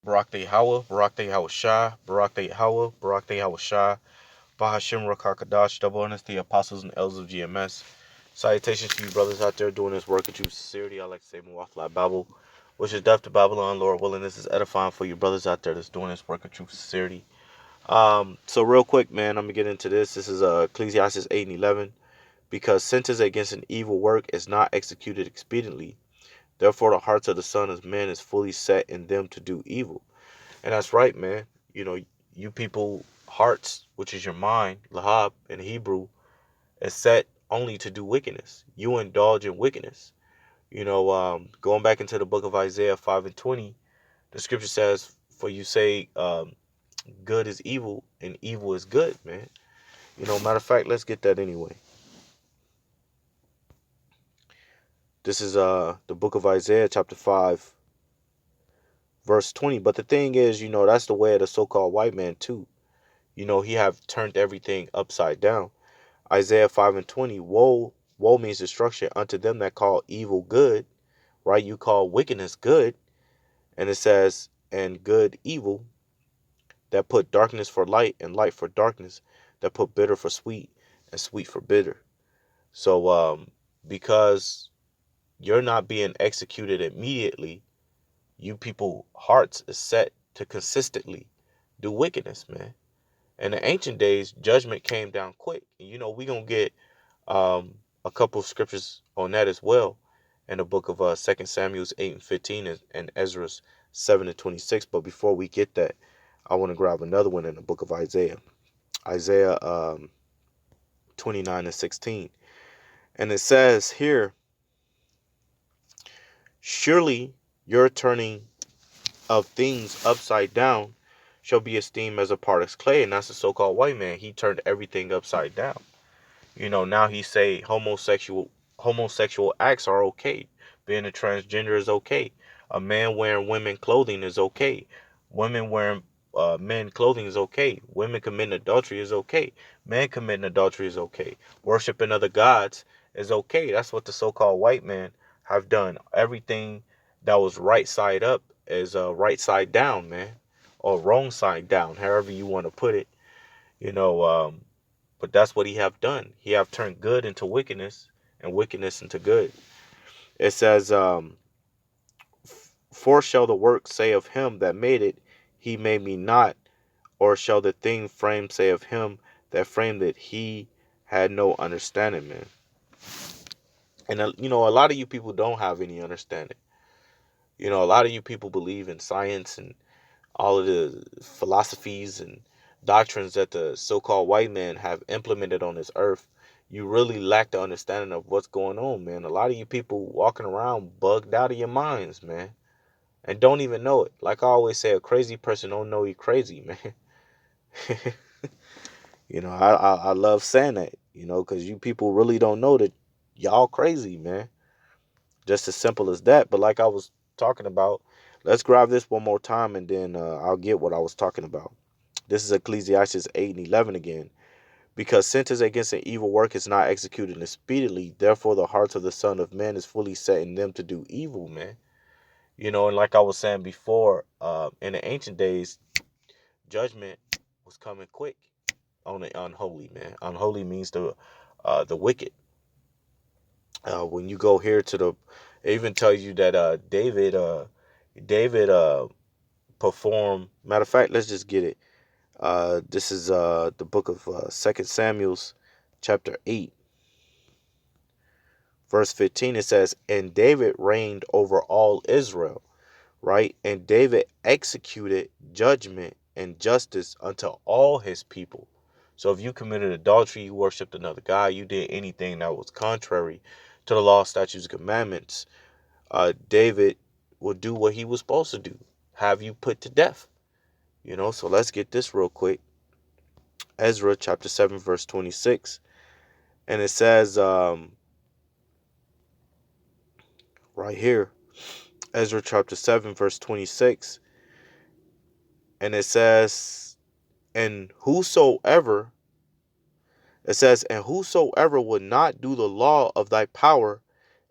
Barak de Hawa, Barak de Hawa Shah, Barak de Hawa, Barak de Hawa Shah, Bahashim Rakakadash, double honest, the apostles and elders of GMS. Salutations to you brothers out there doing this work of true sincerity. I like to say Muwaffla Babel, which is death to Babylon, Lord willing. This is edifying for you brothers out there that's doing this work of true sincerity. So real quick, man, I'm gonna get into this. This is Ecclesiastes 8 and 11. Because sentence against an evil work is not executed expediently. Therefore, the hearts of the Son of Man is fully set in them to do evil. And that's right, man. You know, you people hearts, which is your mind, lahab in Hebrew, is set only to do wickedness. You indulge in wickedness. Going back into the book of Isaiah 5 and 20, the scripture says, "For you say good is evil and evil is good," man. Matter of fact, let's get that anyway. This is the book of Isaiah, chapter 5, verse 20. But the thing is, that's the way of the so-called white man too. He have turned everything upside down. Isaiah 5 and 20, woe means destruction unto them that call evil good, right? You call wickedness good, and it says, and good evil, that put darkness for light and light for darkness, that put bitter for sweet and sweet for bitter. So because you're not being executed immediately, you people hearts is set to consistently do wickedness, man. In the ancient days, judgment came down quick. We're going to get a couple of scriptures on that as well in the book of 2 Samuel 8 and 15 and Ezra's 7 and 26. But before we get that, I want to grab another one in the book of Isaiah. Isaiah 29 and 16. And it says here, surely your turning of things upside down shall be esteemed as a potter's clay. And that's the so-called white man. He turned everything upside down. Now he say homosexual acts are okay. Being a transgender is okay. A man wearing women clothing is okay. Women wearing men clothing is okay. Women committing adultery is okay. Men committing adultery is okay. Worshiping other gods is okay. That's what the so-called white man have done. Everything that was right side up is right side down, man, or wrong side down, however you want to put it. You know, but that's what he have done. He have turned good into wickedness and wickedness into good. It says, for shall the work say of him that made it, he made me not, or shall the thing framed say of him that framed it, he had no understanding, man. And a lot of you people don't have any understanding. A lot of you people believe in science and all of the philosophies and doctrines that the so-called white man have implemented on this earth. You really lack the understanding of what's going on, man. A lot of you people walking around bugged out of your minds, man, and don't even know it. Like I always say, a crazy person don't know you're crazy, man. I love saying that, because you people really don't know that y'all crazy, man. Just as simple as that. But like I was talking about, let's grab this one more time and then I'll get what I was talking about. This is Ecclesiastes 8 and 11 again. Because sentence against an evil work is not executed speedily, therefore the hearts of the Son of Man is fully set in them to do evil, man. And like I was saying before, in the ancient days, judgment was coming quick on the unholy, man. Unholy means the wicked. When you go here to it even tells you that David performed. Matter of fact, let's just get it. This is the book of 2 Samuel's chapter 8, verse 15. It says, and David reigned over all Israel, right? And David executed judgment and justice unto all his people. So if you committed adultery, you worshiped another god, you did anything that was contrary to the law, statutes, commandments, David would do what he was supposed to do, have you put to death. So let's get this real quick. Ezra chapter 7 verse 26, and it says right here, Ezra chapter 7 verse 26, and it says, and whosoever and whosoever would not do the law of thy power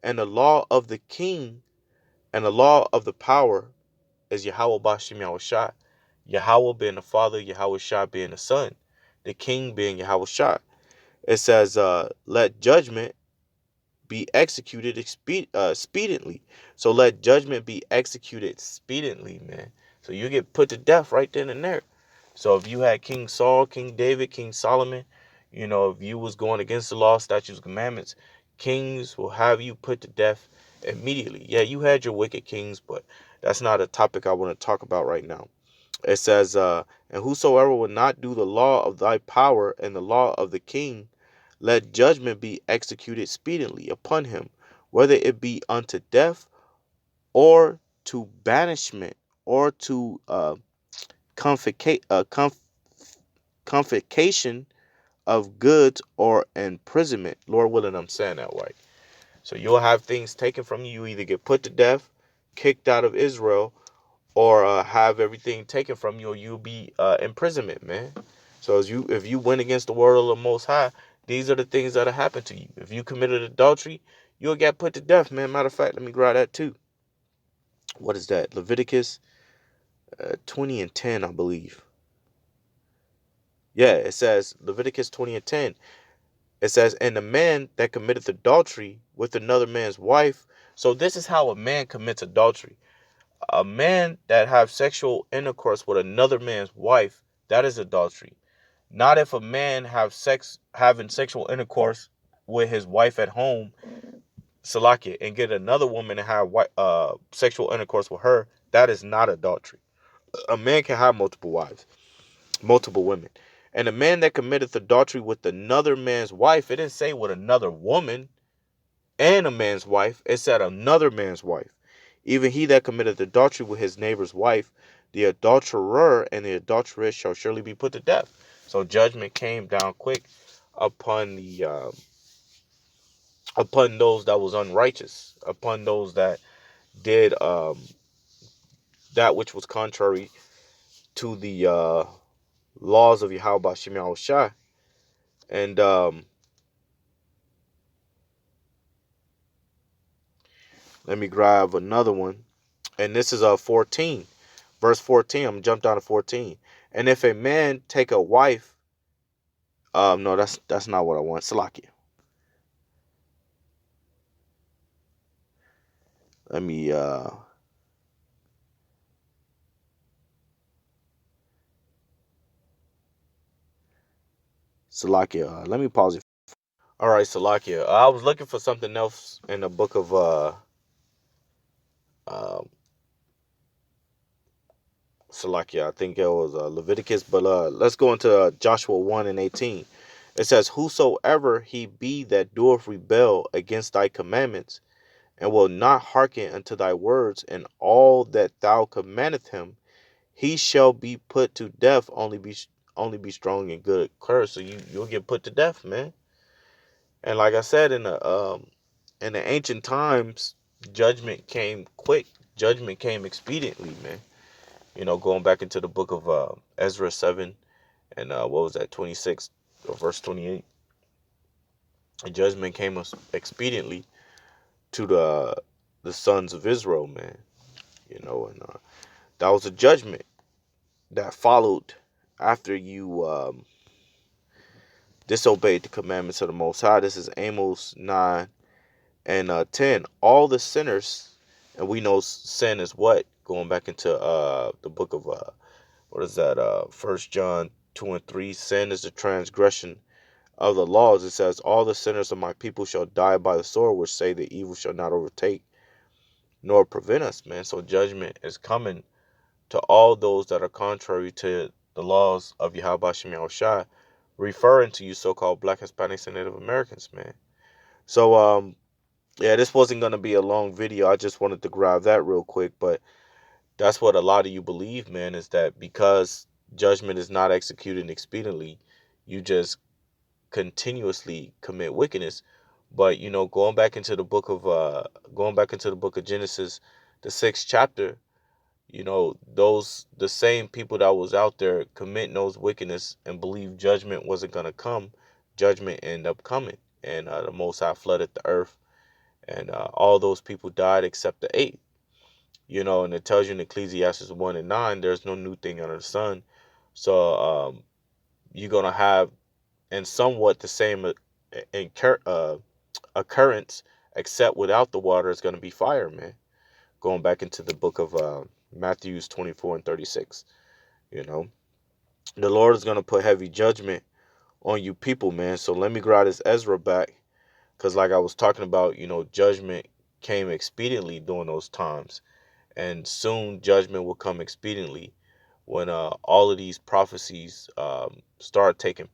and the law of the king and the law of the power is Yahweh Bashim Yahushua. Yahweh being the Father, Yahweh Shah being the Son, the King being Yahweh Shah. It says, let judgment be executed expediently. So let judgment be executed expediently, man. So you get put to death right then and there. So if you had King Saul, King David, King Solomon, if you was going against the law, statutes, commandments, kings will have you put to death immediately. Yeah, you had your wicked kings, but that's not a topic I want to talk about right now. It says, and whosoever will not do the law of thy power and the law of the king, let judgment be executed speedily upon him, whether it be unto death, or to banishment, or to confiscation of goods, or imprisonment. Lord willing, I'm saying that right. So you'll have things taken from you. You either get put to death, kicked out of Israel, or have everything taken from you, or you'll be imprisonment, man. So if you went against the word of the Most High, these are the things that'll happen to you. If you committed adultery, you'll get put to death, man. Matter of fact, let me grab that too. What is that? Leviticus 20 and 10, I believe. Yeah, it says Leviticus 20 and 10. It says, and the man that committeth adultery with another man's wife. So this is how a man commits adultery. A man that have sexual intercourse with another man's wife, that is adultery. Not if a man having sexual intercourse with his wife at home, Salakia, and get another woman and have sexual intercourse with her. That is not adultery. A man can have multiple wives, multiple women. And a man that committeth adultery with another man's wife, it didn't say with another woman and a man's wife. It said another man's wife. Even he that committeth adultery with his neighbor's wife, the adulterer and the adulteress shall surely be put to death. So judgment came down quick upon upon those that was unrighteous, upon those that did that which was contrary to the laws of Yahweh Bashim Yahushua. And let me grab another one. And this is 14. Verse 14. I'm gonna jump down to 14. And if a man take a wife, no, that's not what I want. Salakia. Let me Salakia. Let me pause it. All right, Salakia. I was looking for something else in the book of um Salakia. I think it was Leviticus, but let's go into Joshua 1 and 18. It says, whosoever he be that doeth rebel against thy commandments, and will not hearken unto thy words and all that thou commandest him, he shall be put to death. Only be strong and good courage. So you'll get put to death, man. And like I said, in the ancient times, judgment came quick. Judgment came expediently, man. Going back into the book of Ezra 7 and what was that, 26 or verse 28. Judgment came expediently to the sons of Israel, man. And that was a judgment that followed after you disobeyed the commandments of the Most High. This is Amos 9 and 10. All the sinners, and we know sin is what? Going back into the book of, what is that? 1 John 2 and 3. Sin is the transgression of the laws. It says, all the sinners of my people shall die by the sword, which say the evil shall not overtake nor prevent us, man. So judgment is coming to all those that are contrary to the laws of Yahweh Shem Yahushua, referring to you so-called Black, Hispanics, and Native Americans, man. So, yeah, this wasn't going to be a long video. I just wanted to grab that real quick, but that's what a lot of you believe, man, is that because judgment is not executed expediently, you just continuously commit wickedness. But, going back into the book of Genesis, the 6th chapter, the same people that was out there committing those wickedness and believe judgment wasn't going to come, judgment ended up coming. And the Most High flooded the earth, and all those people died except the 8. And it tells you in Ecclesiastes 1 and 9, there's no new thing under the sun. So you're gonna have in somewhat the same occurrence, except without the water is gonna be fire, man. Going back into the book of Matthew 24 and 36, you know, the Lord is gonna put heavy judgment on you people, man. So let me grab this Ezra back, because like I was talking about, judgment came expediently during those times, and soon judgment will come expediently when all of these prophecies start taking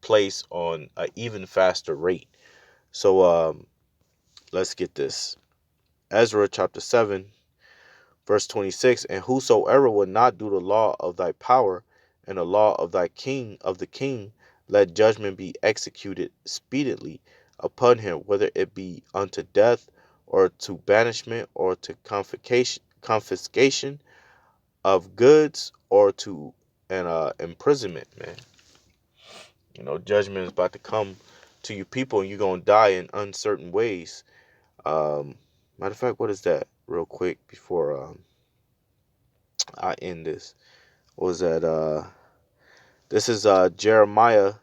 place on an even faster rate. So let's get this. Ezra chapter 7, verse 26. And whosoever would not do the law of thy power and the law of thy king, of the king, let judgment be executed speedily upon him, whether it be unto death, or to banishment, or to confiscation of goods, or to an imprisonment, man. Judgment is about to come to you people, and you're going to die in uncertain ways. Matter of fact, what is that? Real quick before I end this. What was that? This is Jeremiah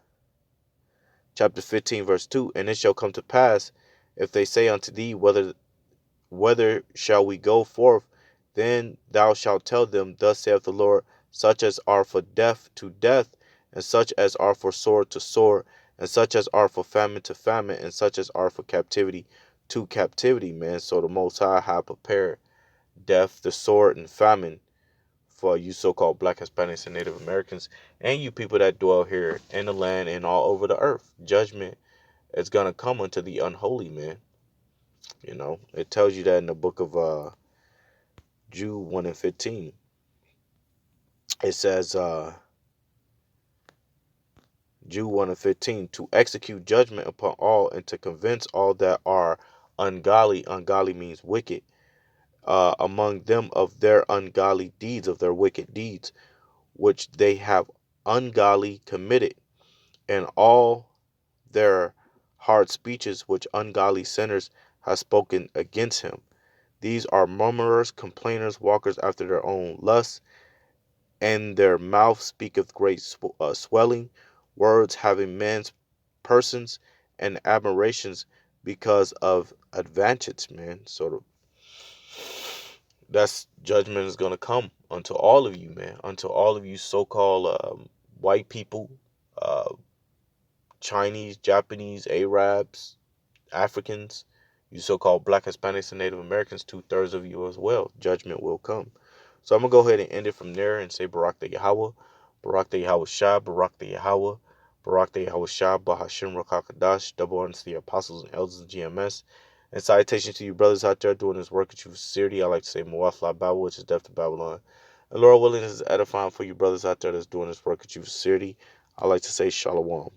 chapter 15, verse 2. And it shall come to pass, if they say unto thee, whether shall we go forth, then thou shalt tell them, thus saith the Lord, such as are for death to death, and such as are for sword to sword, and such as are for famine to famine, and such as are for captivity to captivity, man. So the Most High have prepared death, the sword, and famine for you so-called Black, Hispanics, and Native Americans, and you people that dwell here in the land and all over the earth. Judgment is going to come unto the unholy, man. It tells you that in the book of Jude 1 and 15. It says, Jude 1 and 15, to execute judgment upon all and to convince all that are ungodly. Ungodly means wicked. Among them of their ungodly deeds, of their wicked deeds, which they have ungodly committed, and all their hard speeches which ungodly sinners have spoken against him. These are murmurers, complainers, walkers after their own lusts, and their mouth speaketh great swelling, words having men's persons and admirations because of advantage, man. So that's judgment is gonna come unto all of you, man. Unto all of you so-called white people, uh, Chinese, Japanese, Arabs, Africans, you so-called Black, Hispanics, and Native Americans, 2/3 of you as well. Judgment will come. So I'm going to go ahead and end it from there and say Barak the Yahweh, Barak the Yahweh Shah, Barak the Yahweh, Barak the Yahweh Shah, Bahashim Rakakadash, double honors to the apostles and elders of GMS. And salutations to you brothers out there doing this work with true sincerity. I like to say Muafla Babel, which is death to Babylon. And Lord willing, this is edifying for you brothers out there that's doing this work with true sincerity. I like to say Shalom.